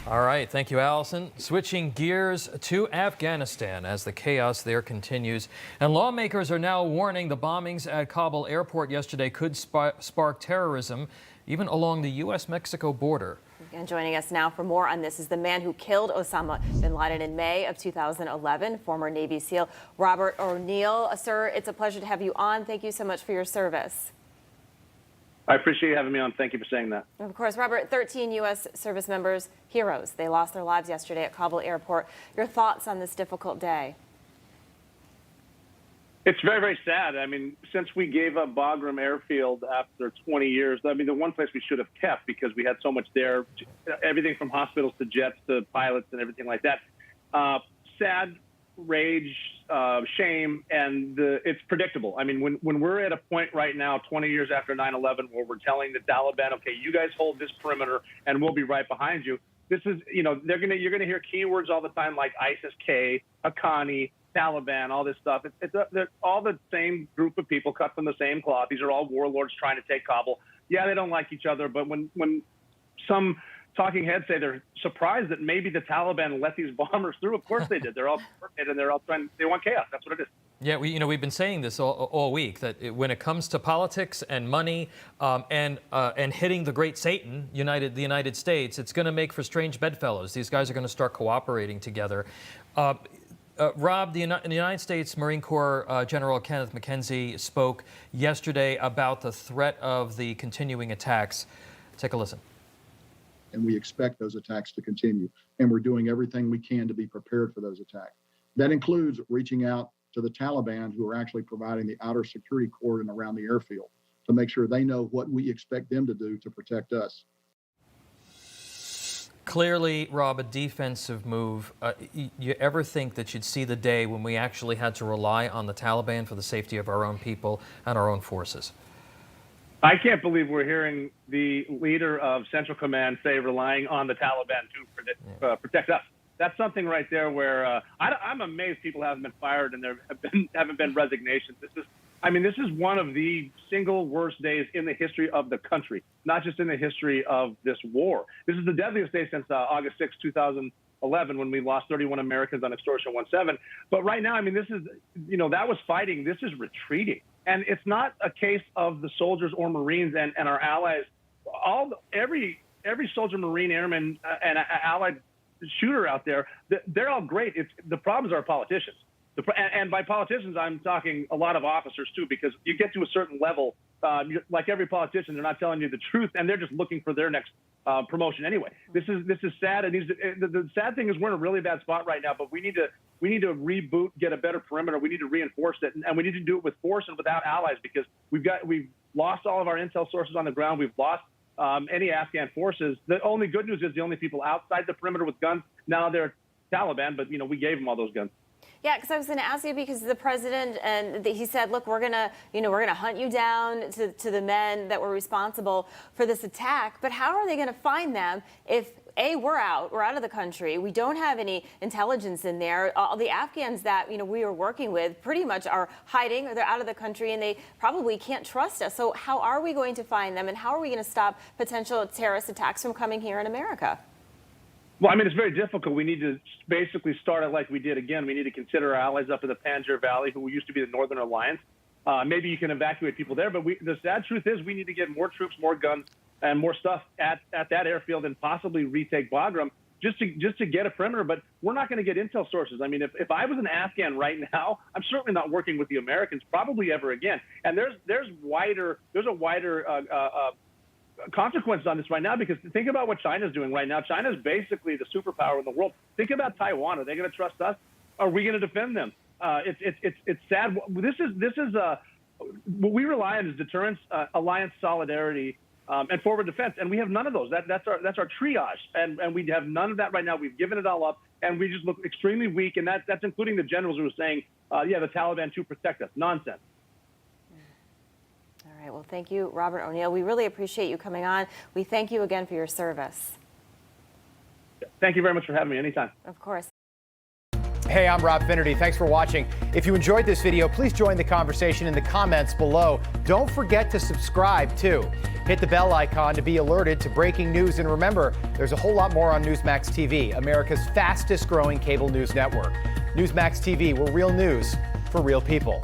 All right, thank you, Allison. Switching gears to Afghanistan as the chaos there continues. And lawmakers are now warning the bombings at Kabul airport yesterday could spark terrorism, even along the U.S.-Mexico border. And joining us now for more on this is the man who killed Osama bin Laden in May of 2011, former Navy SEAL Robert O'Neill. Sir, it's a pleasure to have you on. Thank you so much for your service. I appreciate you having me on. Thank you for saying that. Of course, Robert, 13 U.S. service members, heroes. They lost their lives yesterday at Kabul airport. Your thoughts on this difficult day? It's very, very sad. I mean, since we gave up Bagram Airfield after 20 years, I mean, the one place we should have kept because we had so much there, everything from hospitals to jets to pilots and everything like that. Sad, rage, shame, and it's predictable. I mean, when we're at a point right now, 20 years after 9/11, where we're telling the Taliban, okay, you guys hold this perimeter and we'll be right behind you. This is, you know, you're gonna hear keywords all the time like ISIS-K, Haqqani, Taliban, all this stuff. They're all the same group of people cut from the same cloth. These are all warlords trying to take Kabul. Yeah, they don't like each other, but when some talking heads say they're surprised that maybe the Taliban let these bombers through, of course they did. They're all perfect and they're all they want chaos. That's what it is. Yeah, we've been saying this all week that when it comes to politics and money and hitting the great Satan, the United States, it's going to make for strange bedfellows. These guys are going to start cooperating together. Rob, the United States Marine Corps General Kenneth McKenzie spoke yesterday about the threat of the continuing attacks. Take a listen. And we expect those attacks to continue. And we're doing everything we can to be prepared for those attacks. That includes reaching out to the Taliban, who are actually providing the outer security cordon around the airfield, to make sure they know what we expect them to do to protect us. Clearly, Rob, a defensive move. You ever think that you'd see the day when we actually had to rely on the Taliban for the safety of our own people and our own forces? I can't believe we're hearing the leader of Central Command say relying on the Taliban to protect us. That's something right there where I'm amazed people haven't been fired and there haven't been resignations. This is one of the single worst days in the history of the country, not just in the history of this war. This is the deadliest day since August 6, 2011, when we lost 31 Americans on Extortion 17. But right now, I mean, this is, that was fighting. This is retreating. And it's not a case of the soldiers or Marines and our allies. Every soldier, Marine, airman, and allied shooter out there, they're all great. The problem is our politicians. And by politicians, I'm talking a lot of officers, too, because you get to a certain level, like every politician, they're not telling you the truth, and they're just looking for their next promotion anyway. This is sad. And the sad thing is we're in a really bad spot right now, but we need to reboot, get a better perimeter. We need to reinforce it, and we need to do it with force and without allies, because we've lost all of our intel sources on the ground. We've lost any Afghan forces. The only good news is the only people outside the perimeter with guns, now they're Taliban, but we gave them all those guns. Yeah, because I was going to ask you, because the president, and he said, look, we're gonna hunt you down to the men that were responsible for this attack. But how are they going to find them if we're out of the country? We don't have any intelligence in there. All the Afghans that we are working with pretty much are hiding, or they're out of the country, and they probably can't trust us. So how are we going to find them, and how are we going to stop potential terrorist attacks from coming here in America? Well, I mean, it's very difficult. We need to basically start it like we did again. We need to consider our allies up in the Panjshir Valley, who used to be the Northern Alliance. Maybe you can evacuate people there, but the sad truth is we need to get more troops, more guns, and more stuff at that airfield, and possibly retake Bagram just to get a perimeter. But we're not going to get intel sources. I mean, if I was an Afghan right now, I'm certainly not working with the Americans, probably ever again. And there's a wider consequences on this right now, because think about what China's doing right now. China's basically the superpower in the world. Think about Taiwan. Are they going to trust us? Are we going to defend them? It's sad. This is what we rely on is deterrence, alliance solidarity, and forward defense, and we have none of those. That's our triage, and we have none of that right now. We've given it all up, and we just look extremely weak, and that's including the generals who are saying, the Taliban to protect us. Nonsense. All right. Well, thank you, Robert O'Neill. We really appreciate you coming on. We thank you again for your service. Thank you very much for having me. Anytime. Of course. Hey, I'm Rob Finnerty. Thanks for watching. If you enjoyed this video, please join the conversation in the comments below. Don't forget to subscribe, too. Hit the bell icon to be alerted to breaking news. And remember, there's a whole lot more on Newsmax TV, America's fastest growing cable news network. Newsmax TV, we're real news for real people.